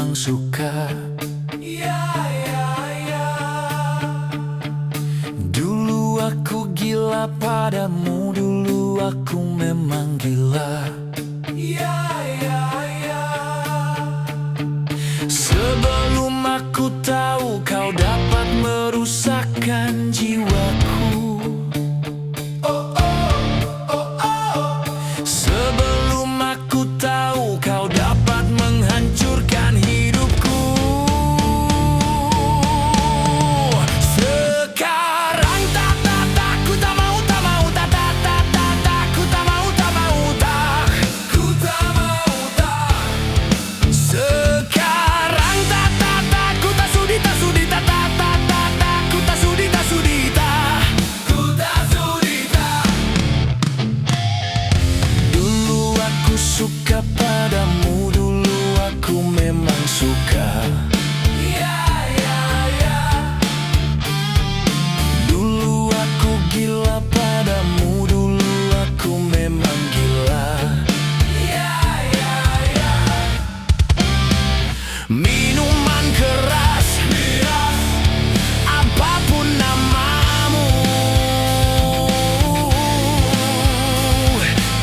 memang suka. Ya, ya, ya. Dulu aku gila padamu, dulu aku memang gila. Ya, ya, ya. Sebelum aku tahu kau dapat merusakkan jiwaku. Oh, oh, oh, oh. Sebelum aku tahu kau dapat menghancurkan hidupku. Sekarang tak ku tak mau, tak mau, tak ku tak mau, tak mau, tak ku tak mau, tak. Sekarang tak ku tak sudi, tak sudi, tak ku tak sudi, tak sudi, tak ku tak sudi, tak. Dulu aku suka padamu, dulu aku memang suka. Ya, ya, ya. Dulu aku gila padamu, dulu aku memang gila. Ya, ya, ya. Minuman keras, apapun namamu,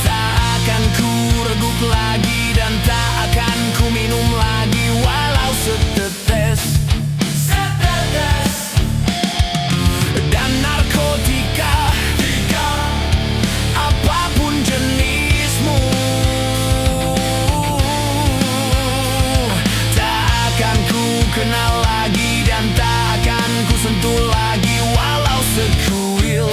tak akan ku reguk lagi dan tak akan ku minum lagi walau setetes. Dan narkotika, apapun jenismu, tak akan ku kenal lagi dan tak akan ku sentuh lagi walau sekuil.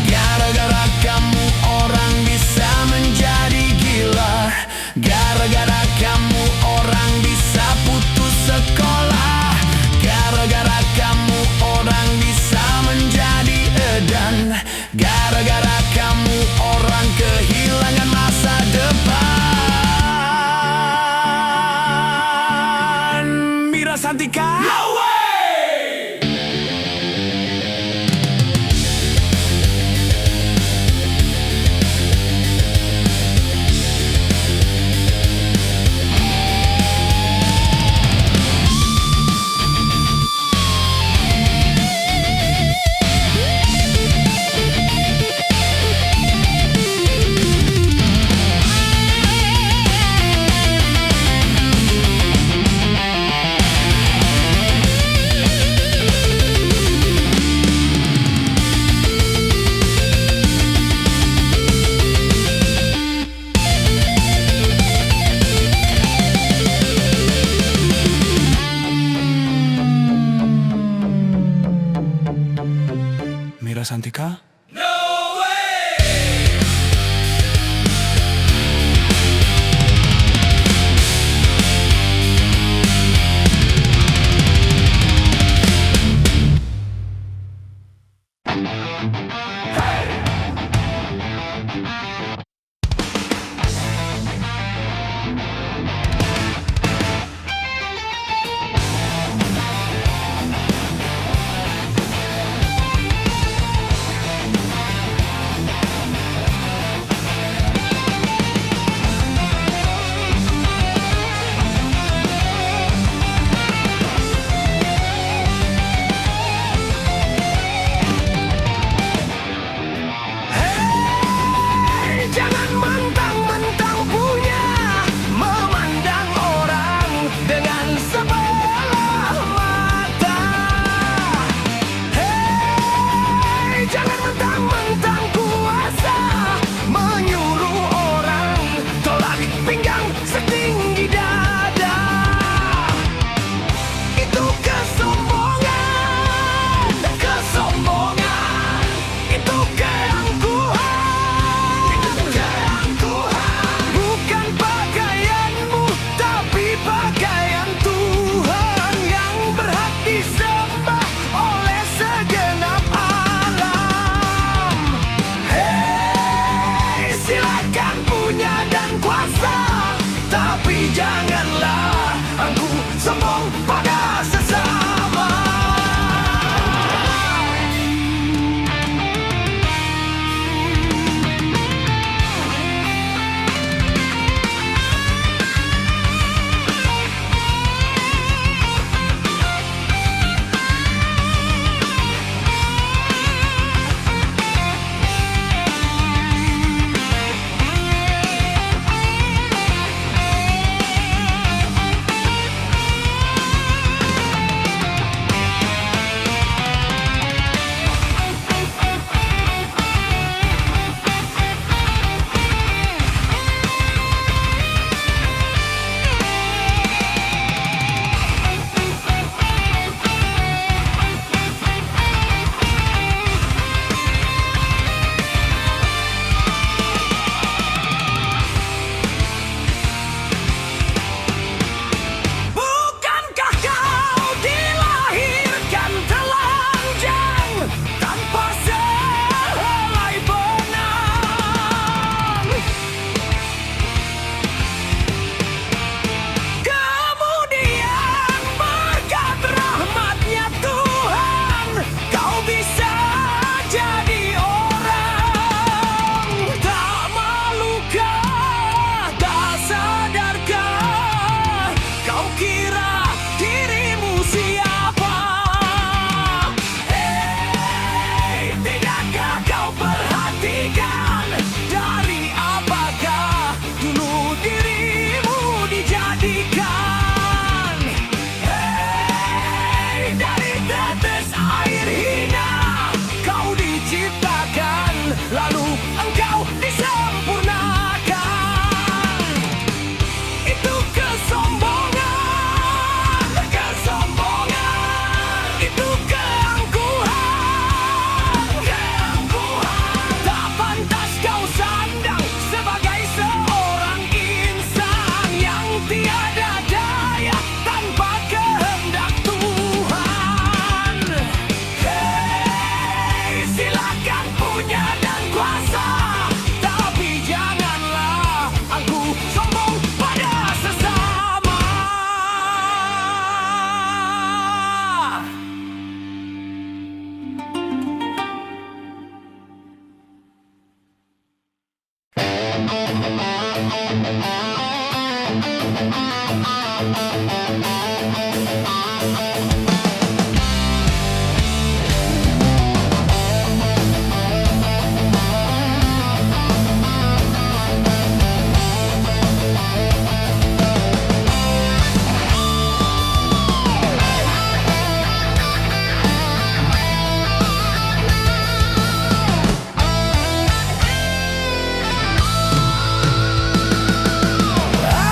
Gara-gara kamu orang bisa menjadi gila. Gara-gara kamu orang bisa putus sekolah. Gara-gara kamu orang bisa menjadi edan. Gara-gara kamu orang kehilangan masa depan. Mira Santika. No way! Mira Santika?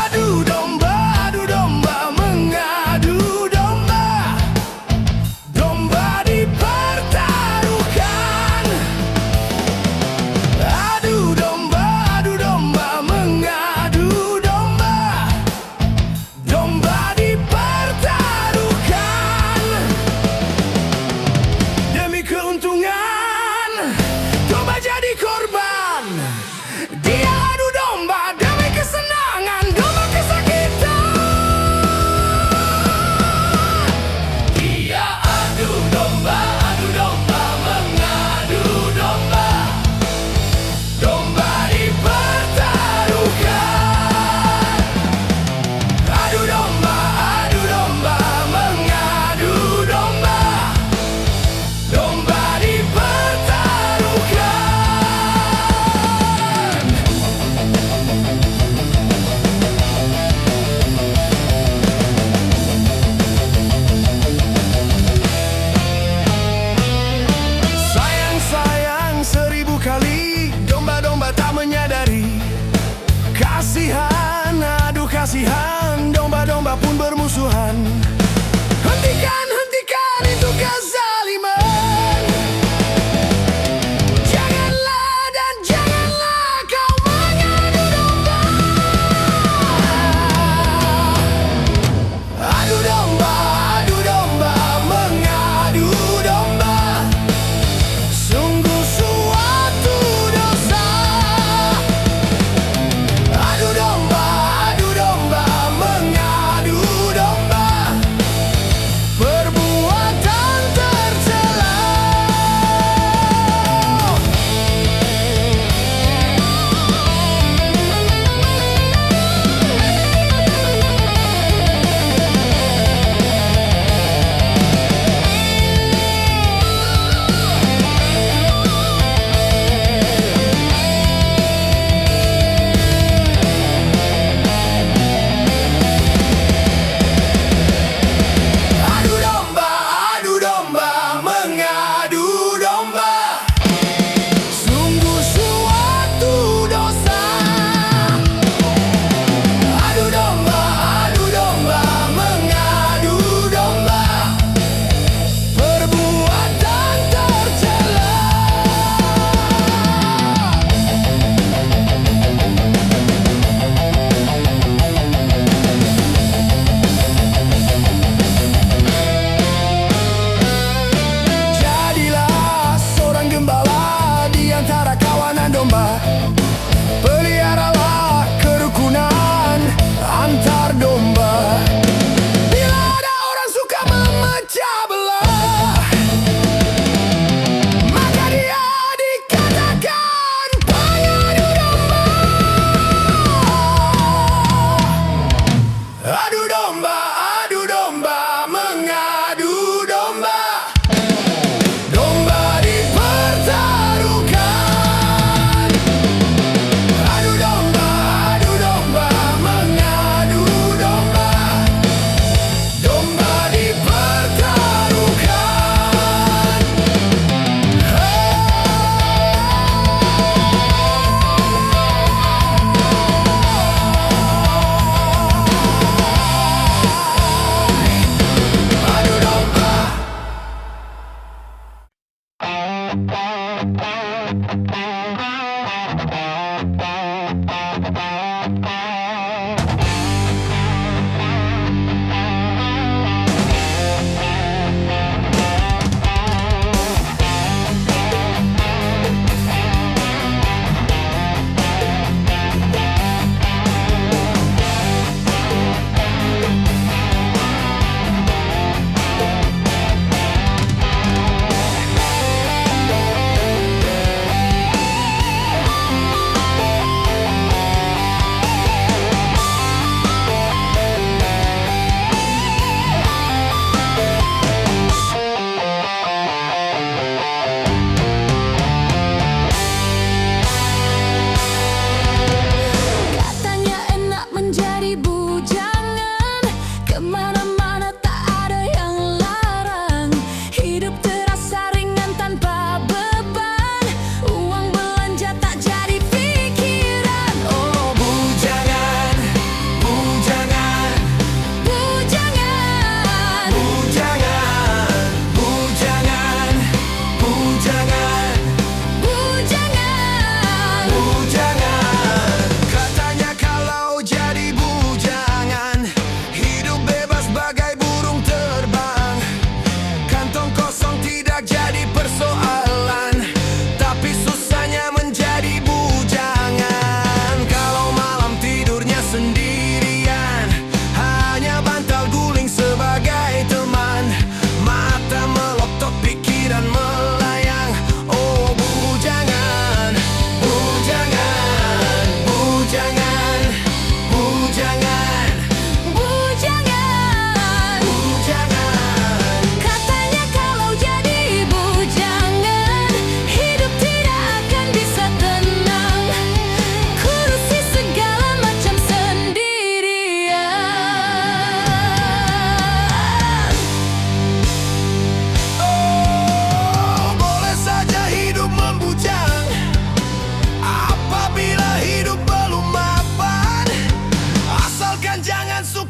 Adu domba mengadu domba, domba dipertaruhkan. Adu domba mengadu domba, domba dipertaruhkan. Demi keuntungan, domba jadi korban. Dia adu domba demi kesenangan, domba kesakitan. Dia adu domba mengadu domba, domba dipertaruhkan. Adu domba mengadu domba, domba dipertaruhkan. Sayang seribu kali, domba-domba tak menyadari kasihan, aduh kasihan, domba-domba pun bermusuhan. Hentikan itu kezaliman. Janganlah kau mengadu domba. Adu domba mengadu domba, sungguh suatu dosa. Adu domba mengadu domba, perbuatan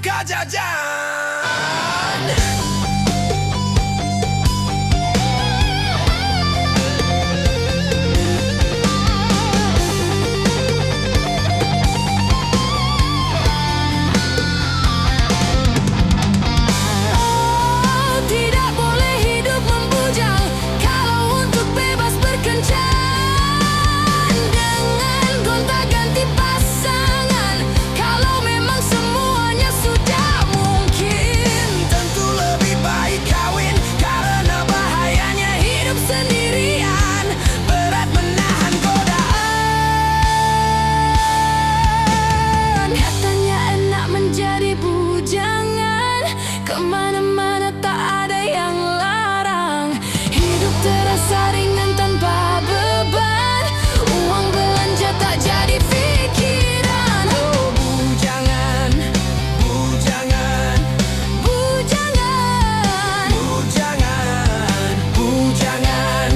suka jajan. Oh, tidak boleh hidup membujang kalau untuk bebas berkencan dengan gonta-ganti pasangan. Kalau memang semuanya sudah mungkin, Tentu lebih baik kawin karena bahayanya hidup sendirian. Berat menahan godaan. katanya enak menjadi bujangan, kemana-mana tak ada yang larang. Hidup terasa ringan tanpa beban, uang belanja tak jadi pikiran. Oh bujangan, bujangan, Bujangan, bujangan, bujangan,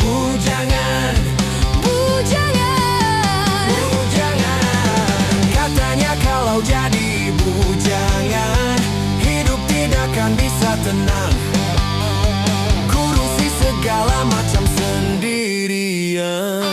bujangan, bujangan. bujangan. Katanya kalau jadi bujangan, hidup tidak akan bisa tenang. Kurusi segala macam sendirian.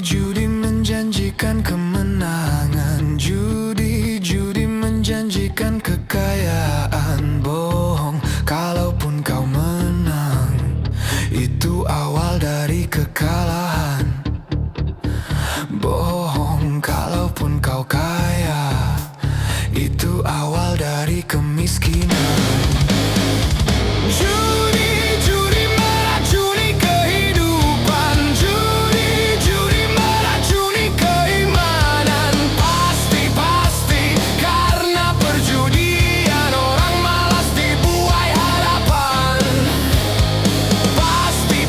Judi menjanjikan kemenangan, judi menjanjikan kekayaan. Bohong, kalaupun kau menang, itu awal dari kekalahan. Bohong, kalaupun kau kaya, itu awal dari kemiskinan. Judi meracuni kehidupan, judi meracuni keimanan. Pasti karena perjudian orang malas dibuai harapan. Pasti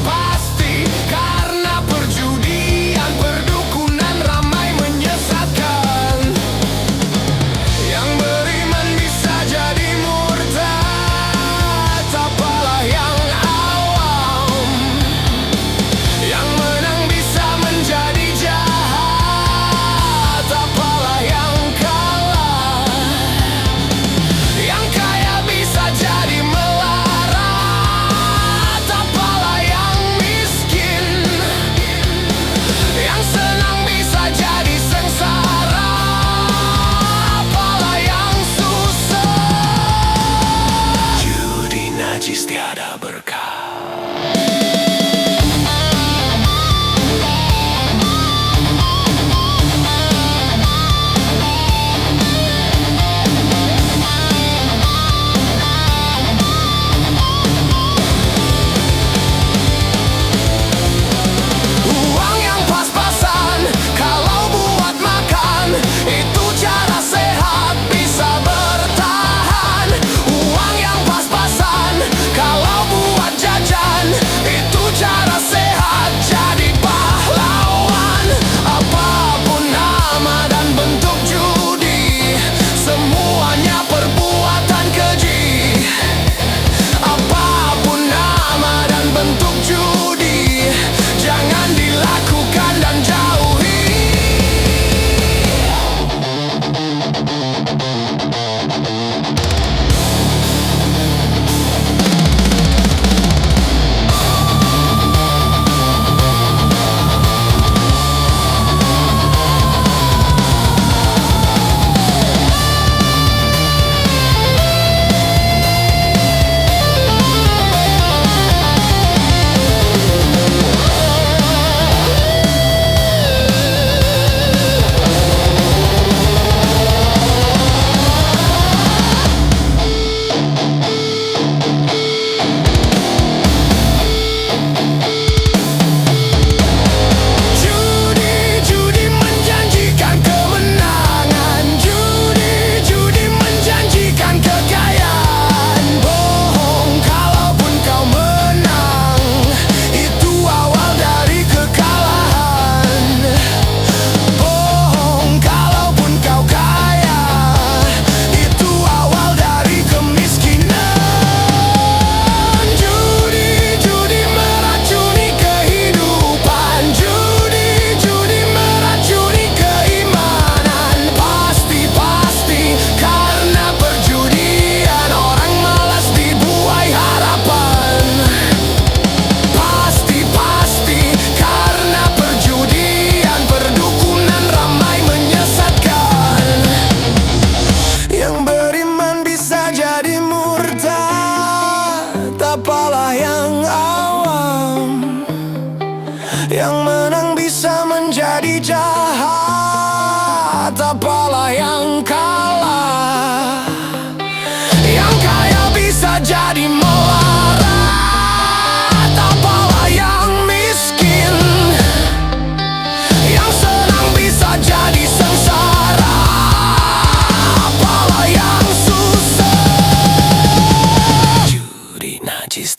karena perjudian perdukunan ramai menyesatkan. Yang beriman bisa jadi murtad, apalagi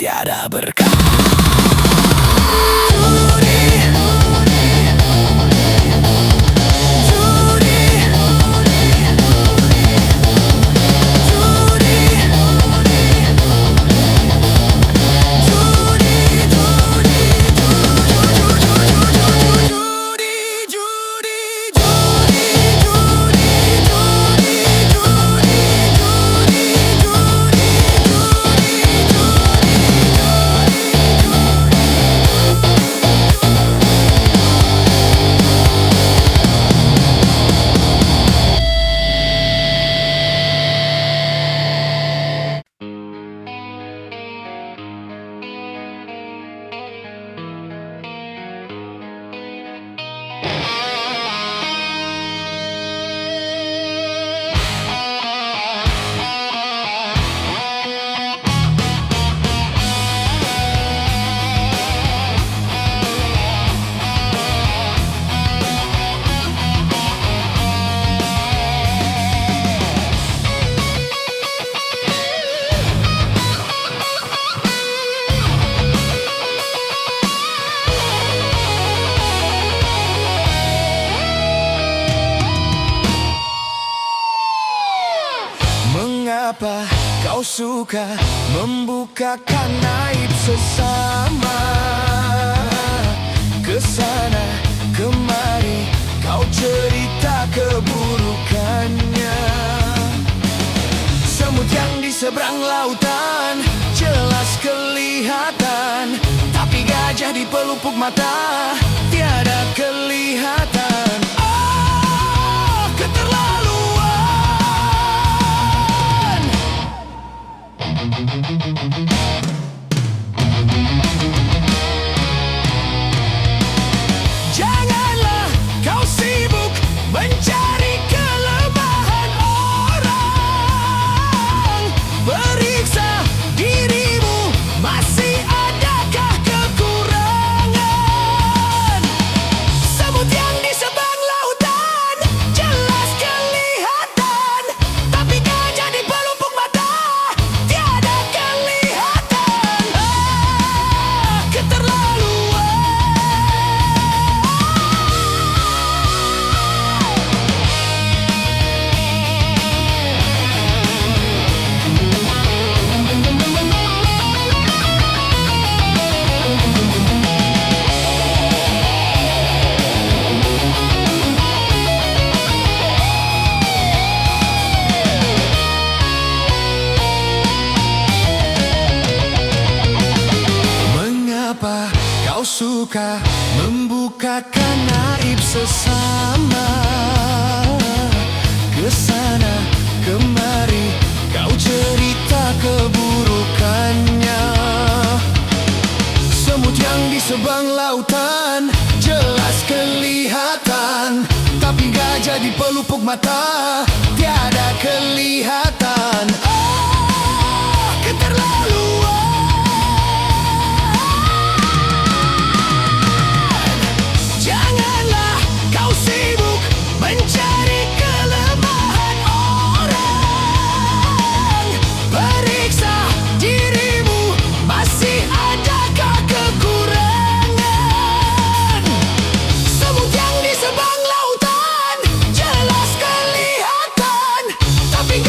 tiada berkah. Mengapa kau suka membukakan aib sesama? Kesana kemari kau cerita keburukannya. Semut yang di seberang lautan jelas kelihatan, tapi gajah di pelupuk mata tiada kelihatan. Oh, keterlaluan. Janganlah kau sibuk mencari kelemahan orang. Periksa dirimu, masih adakah kekurangan? Semut yang di seberang lautan jelas kelihatan, tapi gajah di pelupuk mata tiada kelihatan. Ah, keterlaluan. Mengapa kau suka membukakan aib sesama? Kesana kemari kau cerita keburukannya. Semut yang di seberang lautan jelas kelihatan, tapi gajah di pelupuk mata tiada kelihatan. Oh, keterlaluan. Janganlah kau sibuk mencari kelemahan orang. Periksa dirimu, masih adakah kekurangan? Semut yang di seberang lautan jelas kelihatan, tapi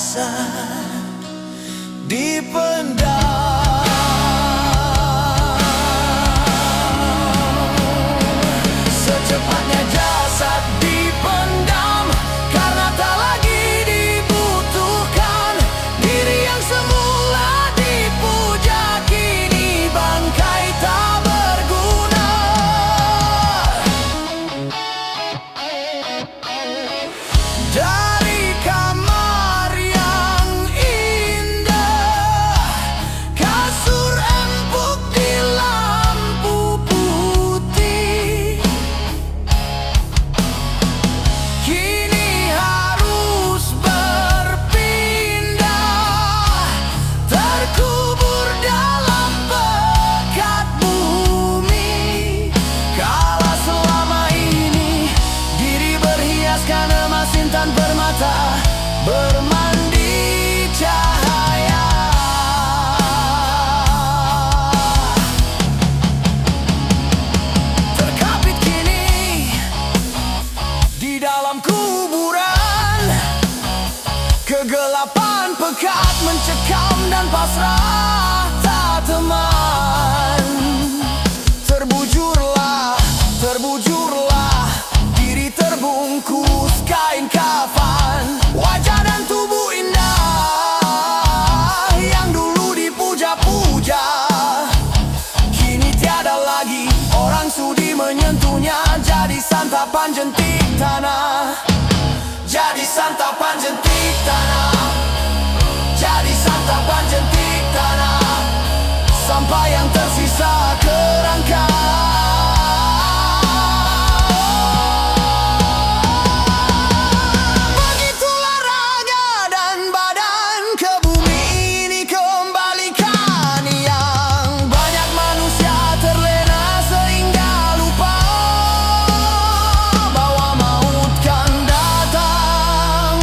rasa dipendam. Secepatnya jasad dipendam karena tak lagi dibutuhkan. Diri yang semula dipuja kini bangkai tak berguna. Dari kamar yang indah, kasur empuk di lampu putih, kini harus berpindah, terkubur dalam pekat bumi. Kala selama ini diri berhiaskan emas intan permata, bermandi cahaya. Terkapit kini di dalam kuburan, kegelapan pekat mencekam dan pasrah tak teman. Terbujurlah, terbujurlah, diri terbungkus kain kafan. Wajah dan tubuh indah yang dulu dipuja-puja, kini tiada lagi orang sudi menyentuhnya. Jadi santapan jentik tanah, jadi santapan jentik tanah, jadi santapan jentik tanah, sampah yang tersisa kerangka. Begitulah raga dan badan ke bumi ini kembalikan. Yang banyak manusia terlena sehingga lupa bahwa maut kan datang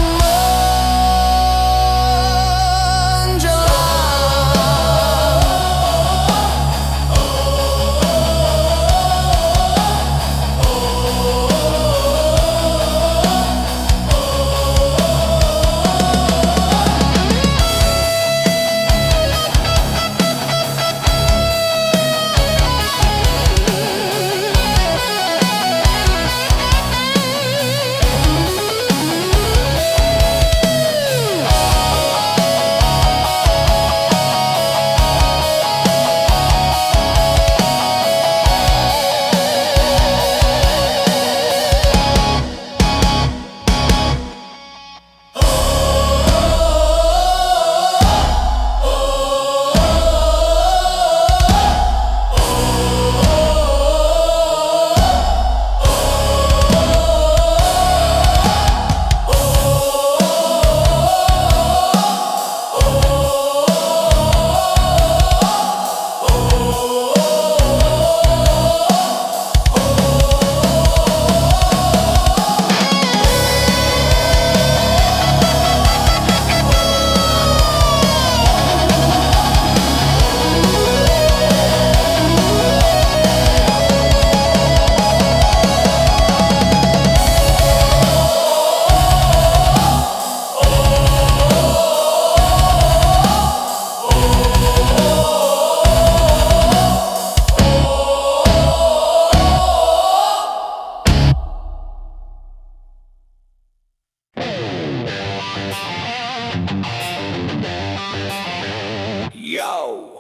Yo.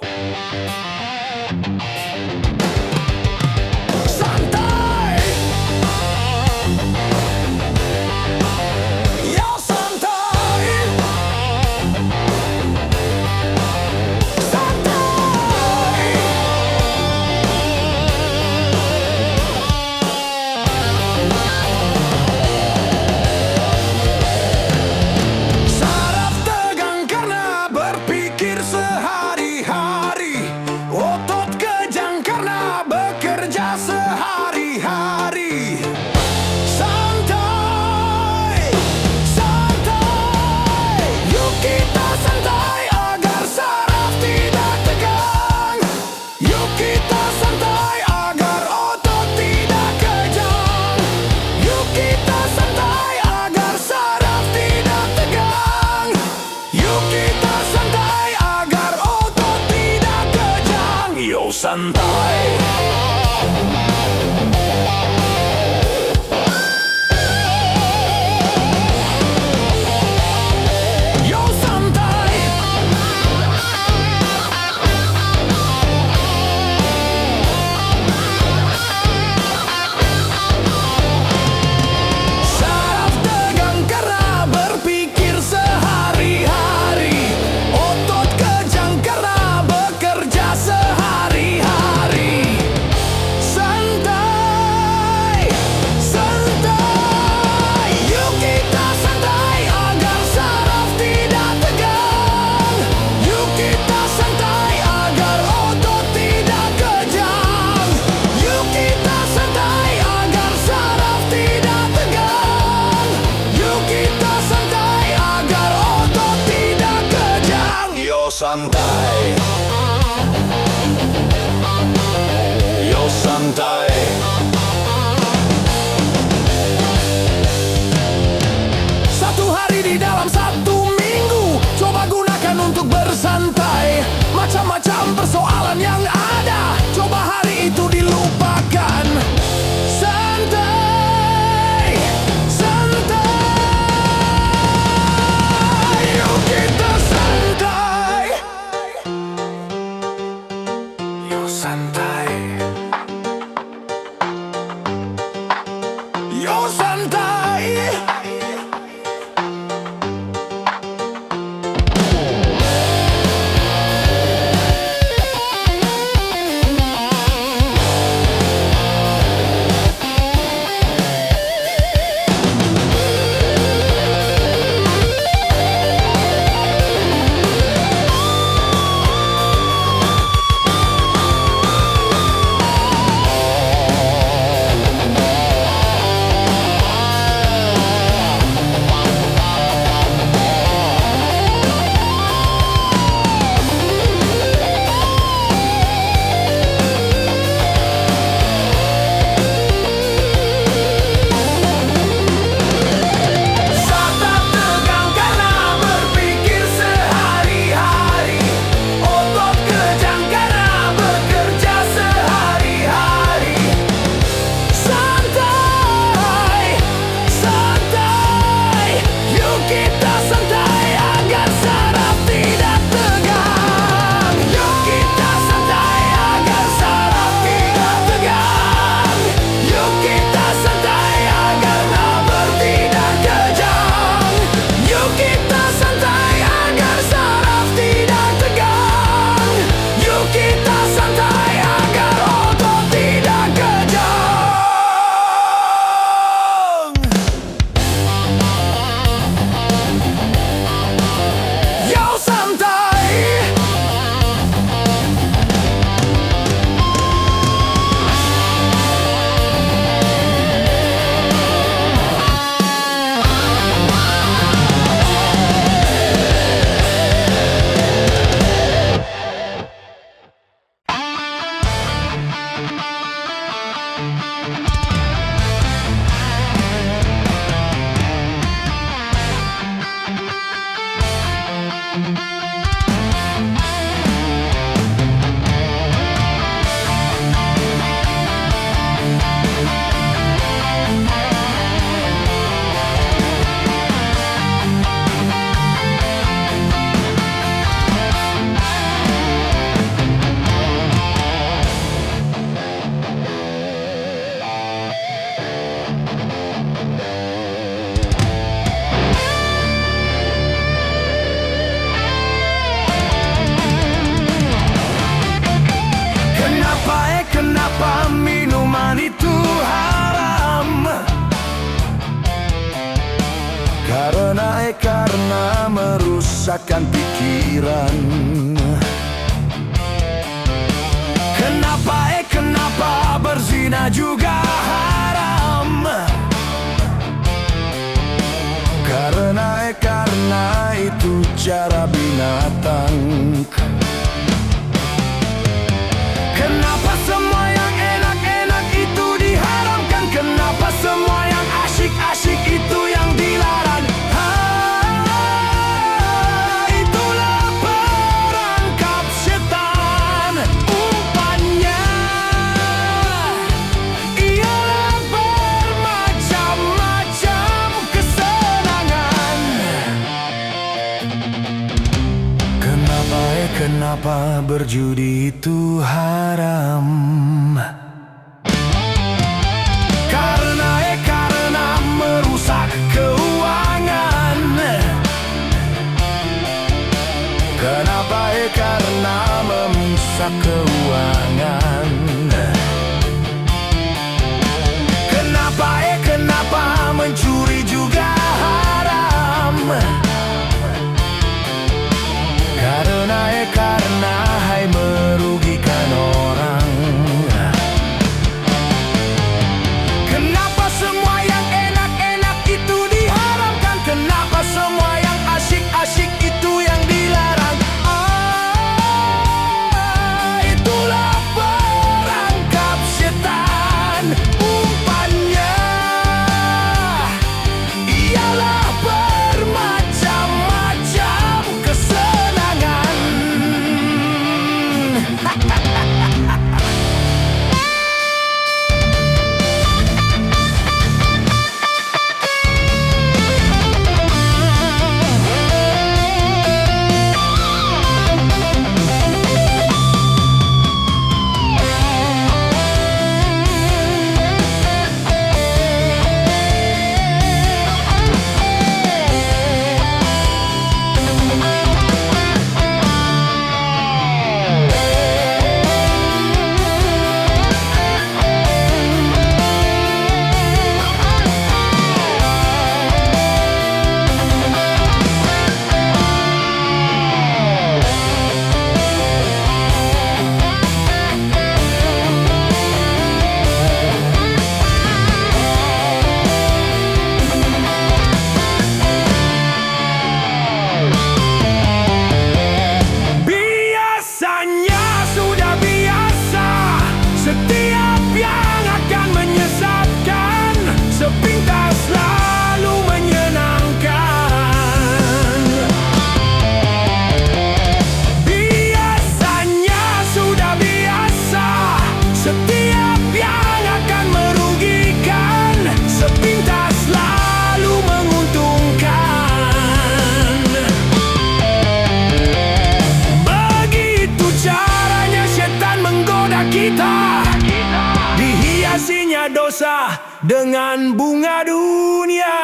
Santai. Yo santai. Santai. Saraf tegang karena berpikir sehari-hari. santai. Yo santai. Saraf tegang karena berpikir sehari-hari. Otot kejang karena bekerja sehari-hari. Santai, santai. Yuk kita santai agar saraf tidak tegang. Yuk kita santai agar otot tidak kejang. Yuk kita santai agar saraf tidak tegang. Yuk kita santai agar otot tidak kejang. Yo santai. Yo santai. Satu hari di dalam satu minggu, coba gunakan untuk bersantai. Macam-macam persoalan yang ada, coba hari itu dilupakan. Santai, santai. Yuk kita santai. Yuk santai. Yo santai. Saraf tegang karena berpikir sehari-hari. Otot kejang karena bekerja sehari-hari. Santai, santai. Yuk kita santai agar saraf tidak tegang. Yuk kita santai agar saraf tidak tegang. Yuk kita santai agar nafas tidak kejang. Yuk kita santai agar saraf tidak tegang. Yuk kita santai agar otot tidak kejang. Yo santai. Kenapa minuman itu haram? Karena merusakkan pikiran. Kenapa berzina juga haram? Karena itu cara binatang. Kenapa semua yang enak-enak itu diharamkan? Kenapa semua yang asyik-asyik itu yang dilarang? Itulah perangkap setan. Umpannya kenapa berjudi itu haram? Karena merusak keuangan. Kenapa? Karena merusak keuangan. Kenapa mencuri juga haram? Karena hai merugikan orang. Kenapa semua yang enak-enak itu diharamkan? Kenapa semua yang asyik-asyik itu yang dilarang? Itulah perangkap setan. Umpannya ialah bermacam-macam kesenangan. Setiap yang akan menyesatkan sepintas selalu menyenangkan. Biasanya sudah biasa. Setiap yang akan merugikan sepintas selalu menguntungkan. Begitu caranya setan menggoda kita. Dihiasinya dosa dengan bunga dunia.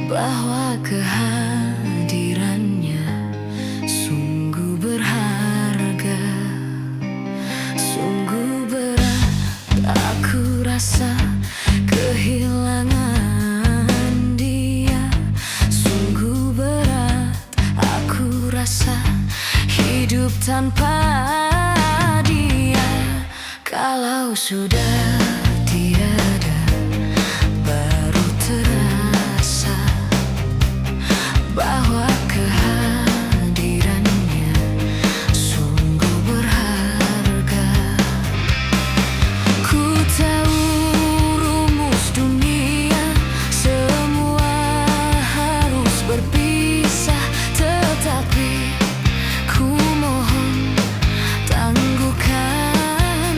Bahwa kehadirannya sungguh berharga, sungguh berat aku rasa kehilangan dia. Sungguh berat aku rasa hidup tanpa dia. Kalau sudah tiada baru terasa bahwa kehadirannya sungguh berharga. Ku tahu rumus dunia, semua harus berpisah, tetapi ku mohon tangguhkan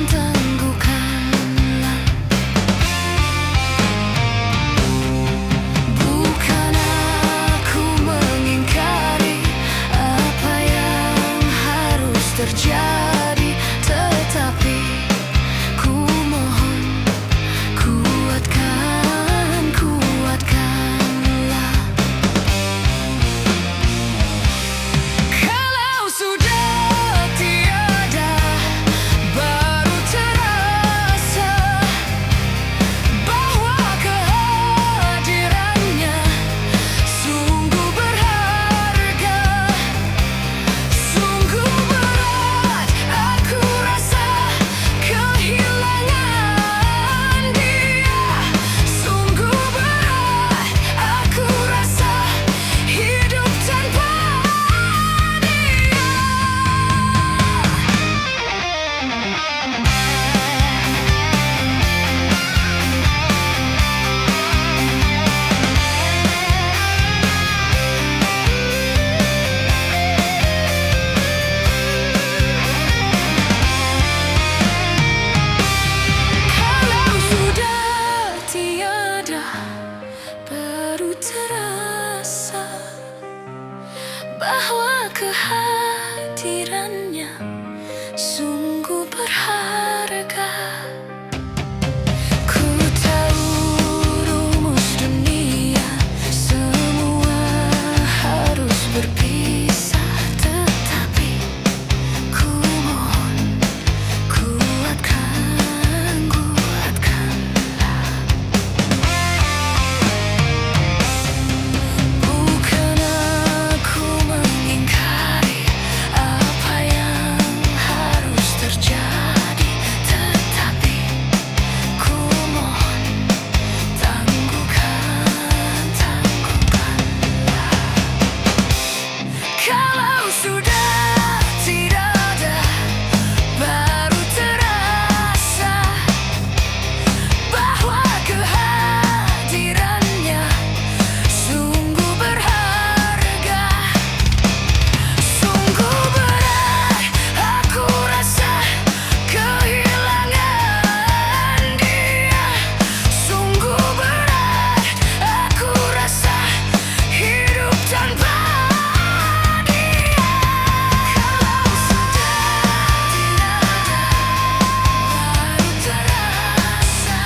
ada, baru terasa bahwa kehadirannya sungguh berharga. Ku tahu rumus dunia, semua harus berpisah, tetapi ku mohon, kuatkanlah. Bukan aku mengingkari apa yang harus terjadi, tetapi ku mohon, tangguhkanlah. Kalau sudah tidak ada, baru terasa bahwa kehadirannya sungguh berharga. Sungguh berat aku rasa kehilangan dia. Sungguh berat aku rasa hidup tanpa dia. Kalau sudah tidak ada, baru terasa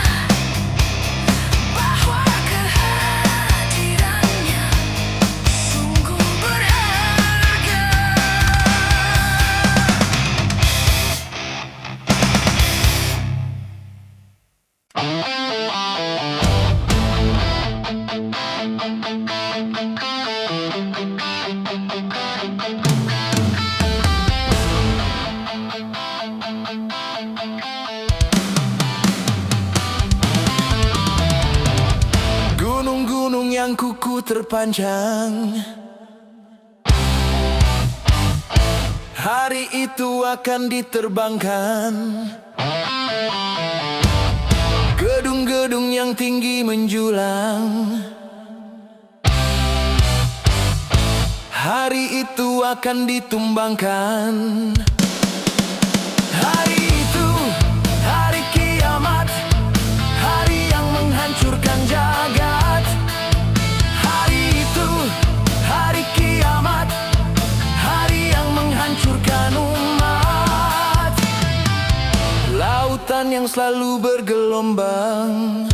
bahwa kehadirannya sungguh berharga. Gunung-gunung yang kuku terpanjang, hari itu akan diterbangkan. Gedung-gedung yang tinggi menjulang, hari itu akan ditumbangkan. Hari itu, hari kiamat, hari yang menghancurkan jagat. Hari itu, hari kiamat, hari yang menghancurkan umat. Lautan yang selalu bergelombang,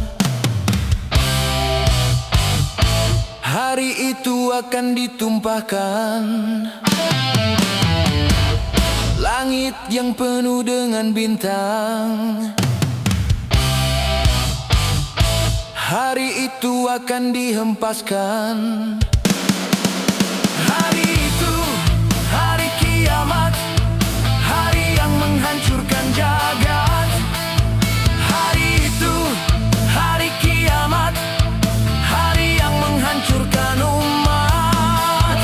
hari itu akan ditumpahkan. Langit yang penuh dengan bintang, hari itu akan dihempaskan. Hari itu, hari kiamat, hari yang menghancurkan jagat. Hari itu, hari kiamat, hari yang menghancurkan umat.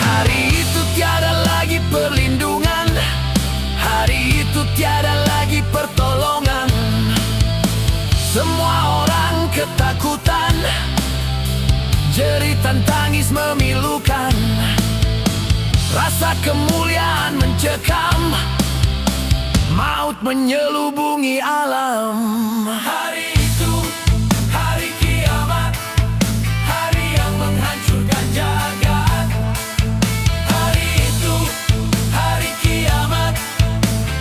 Hari itu tiada lagi perlindungan, hari itu tiada lagi pertolongan. Semua orang ketakutan, jeritan tangis memilukan. Rasa kemuliaan mencekam, maut menyelubungi alam. Hari itu, hari kiamat, hari yang menghancurkan jagat. Hari itu, hari kiamat,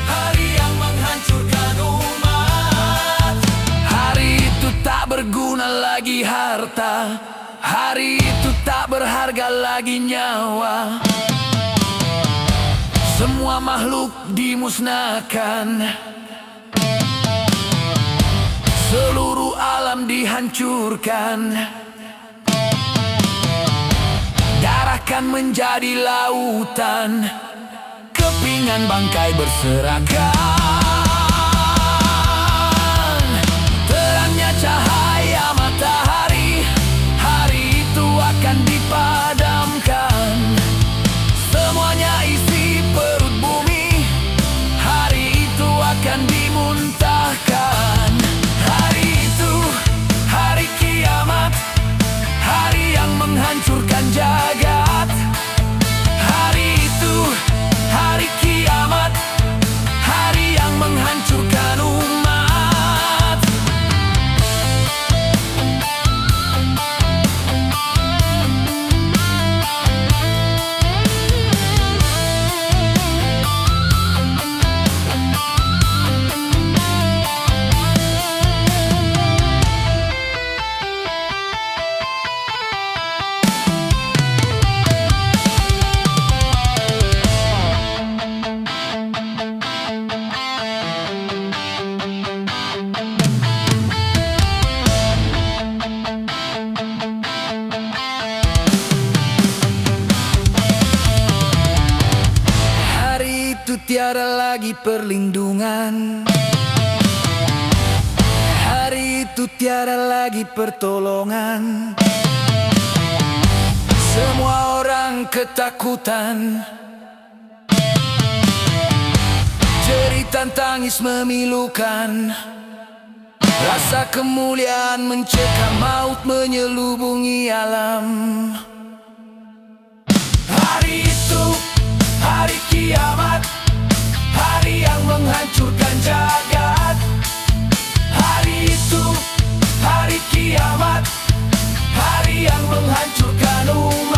hari yang menghancurkan umat. Hari itu tak berguna lagi harta, hari itu tak berharga lagi nyawa. Semua makhluk dimusnahkan, seluruh alam dihancurkan. Darah kan menjadi lautan, kepingan bangkai berserakan. Terangnya cahaya matahari, hari itu akan dipadamkan. Semuanya isi perut itu tiada lagi perlindungan. Hari itu tiada lagi pertolongan. Semua orang ketakutan. Jeritan tangis memilukan. Rasa kemuliaan mencekam, maut menyelubungi alam. Hari itu, hari kiamat, hari yang menghancurkan jagat. Hari itu, hari kiamat, hari yang menghancurkan umat.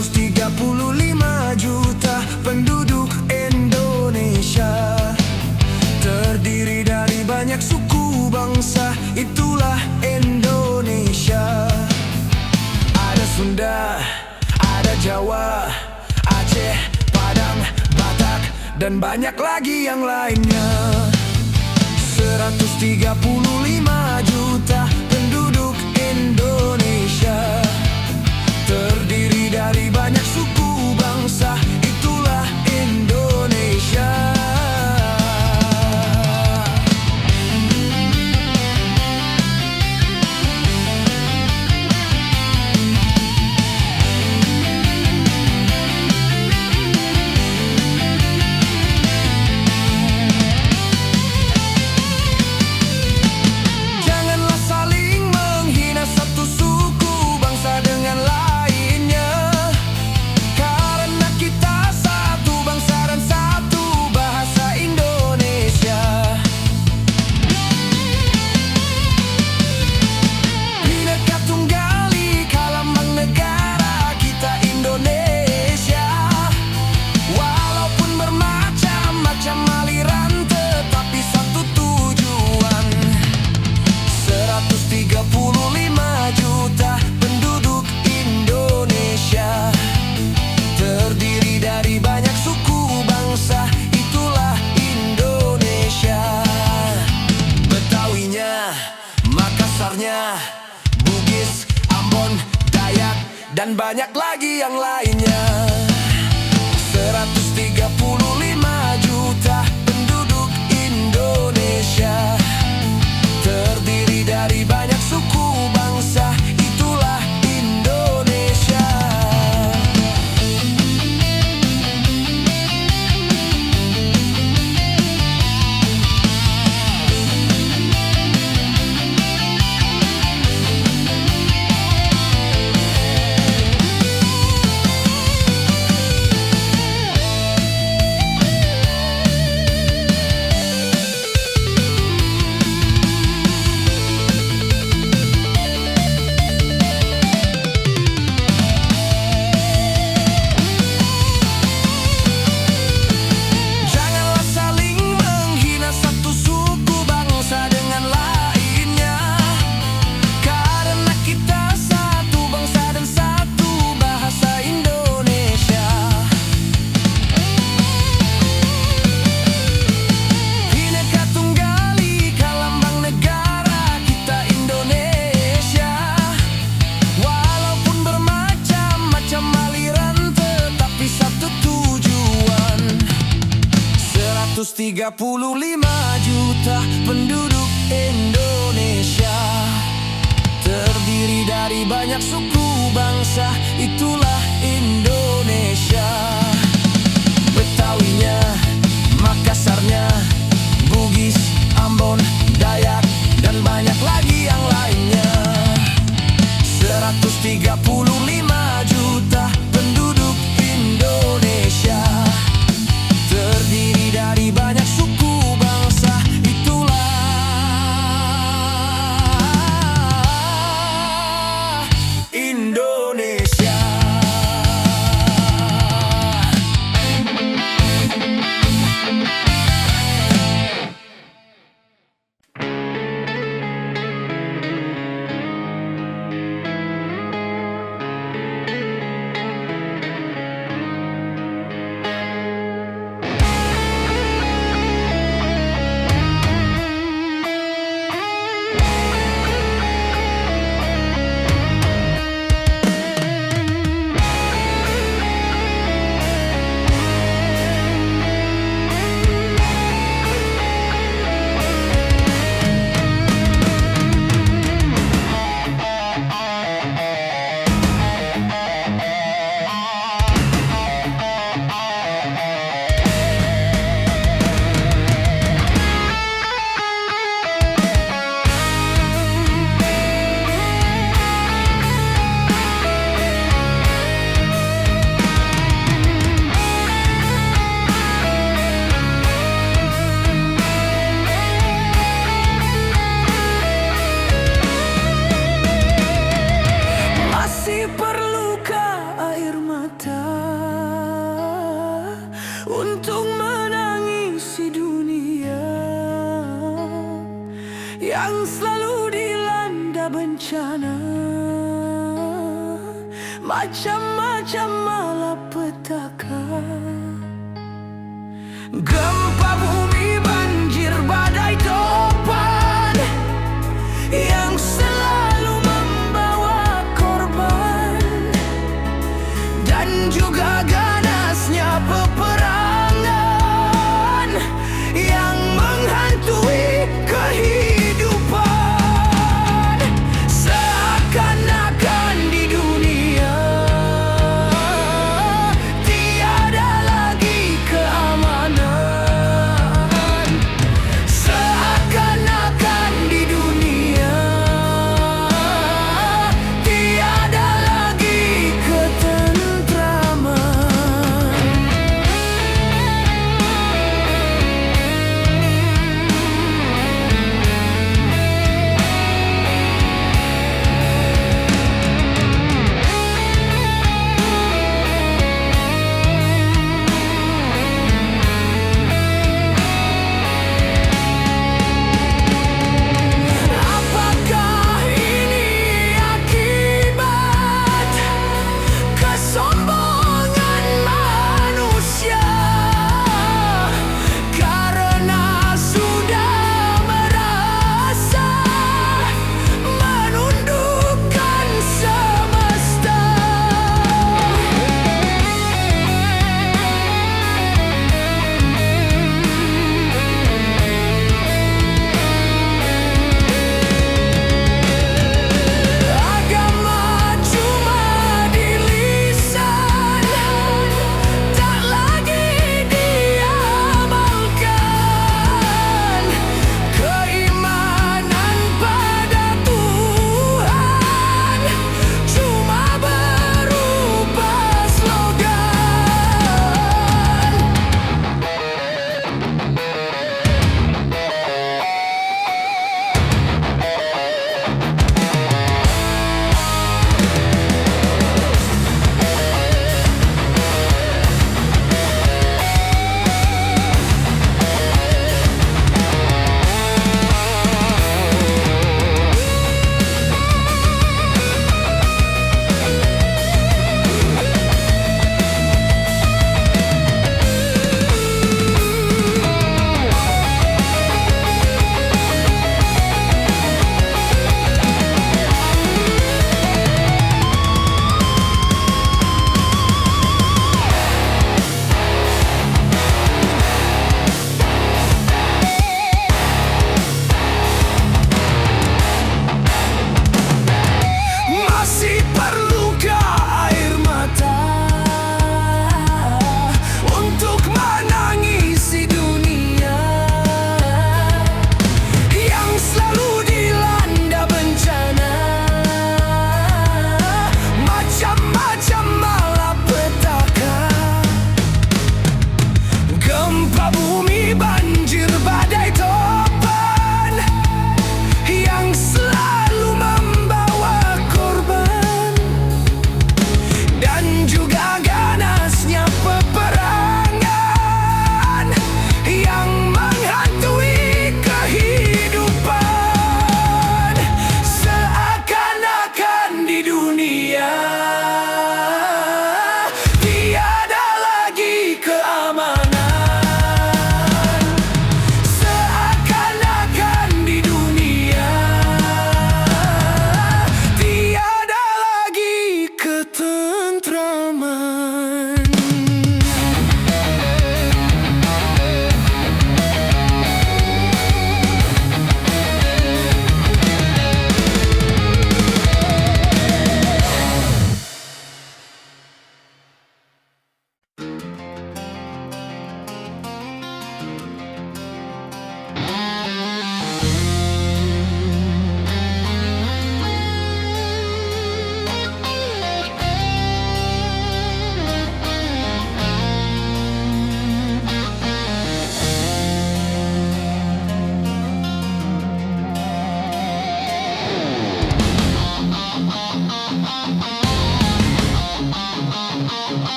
...135 juta penduduk Indonesia, terdiri dari banyak suku bangsa, itulah Indonesia. Ada Sunda, ada Jawa, Aceh, Padang, Batak, dan banyak lagi yang lainnya. 135 juta penduduk Indonesia, terdiri dari banyak suku bangsa, itulah Indonesia. Janganlah saling menghina satu suku bangsa dengan lainnya, karena kita satu bangsa dan satu bahasa Indonesia. Bhinneka Tunggal Ika lambang negara kita Indonesia. Walaupun bermacam-macam aliran, tetapi satu tujuan. 135 juta penduduk Indonesia, terdiri dari banyak suku bangsa, itulah Indonesia. Betawinya, Makassarnya, Bugis, Ambon, Dayak, dan banyak lagi yang lainnya. 135 juta penduduk Indonesia, terdiri dari banyak suku bangsa, itulah Indonesia. Janganlah saling menghina satu suku bangsa dengan lainnya, karena kita satu bangsa dan satu bahasa Indonesia. Bhinneka Tunggal Ika lambang negara kita Indonesia. Walaupun bermacam-macam aliran, tetapi satu tujuan. 135 juta penduduk Indonesia, terdiri dari banyak suku bangsa, itulah Indonesia. Betawinya, Makassarnya, Bugis, Ambon, Dayak, dan banyak lagi yang lainnya. 135 juta penduduk Indonesia, terdiri dari banyak suku bangsa, itulah Indonesia. yang selalu dilanda bencana, macam-macam malapetaka. Gempa bumi, banjir, badai, topan yang selalu membawa korban, dan juga ganasnya peperangan yang menghantui kehidupan. Seakan-akan di dunia tiada lagi keamanan.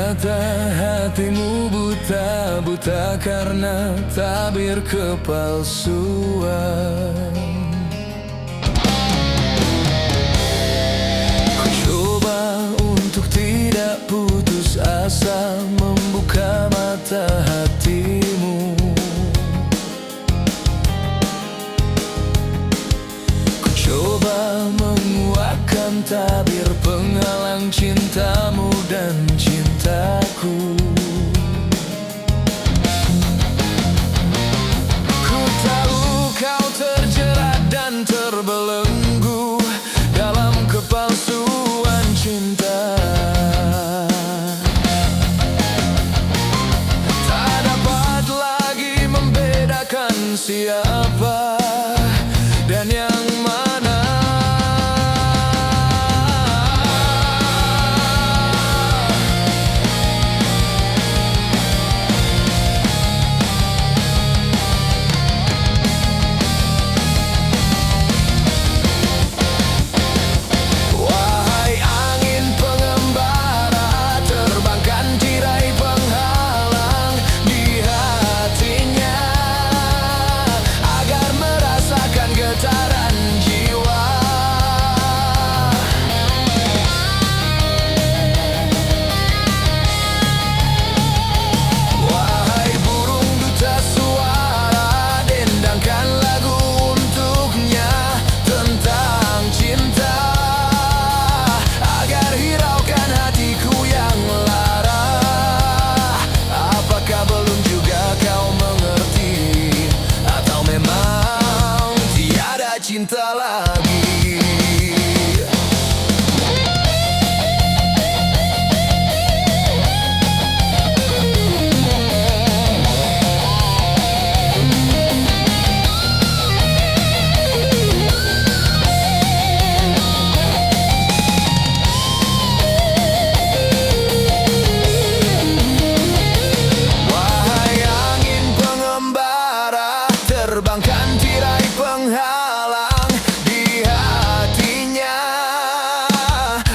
Ternyata hatimu buta, buta karena tabir kepalsuan. Ku coba untuk tidak putus asa, membuka mata hatimu. Ku coba menguatkan tabir penghalang cintamu dan cintaku. Ku tahu kau terjerat dan terbelenggu dalam kepalsuan cinta. Tak dapat lagi membedakan siapa dan yang mana. Cinta lagi. Wahai angin pengembara, terbangkan tirai penghalang di hatinya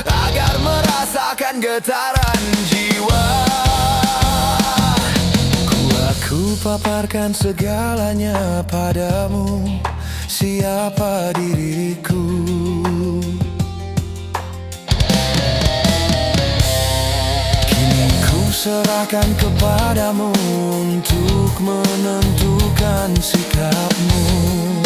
agar merasakan getaran jiwa. Aku paparkan segalanya padamu, siapa diriku. Kini ku serahkan kepadamu untuk menentukan sikapmu.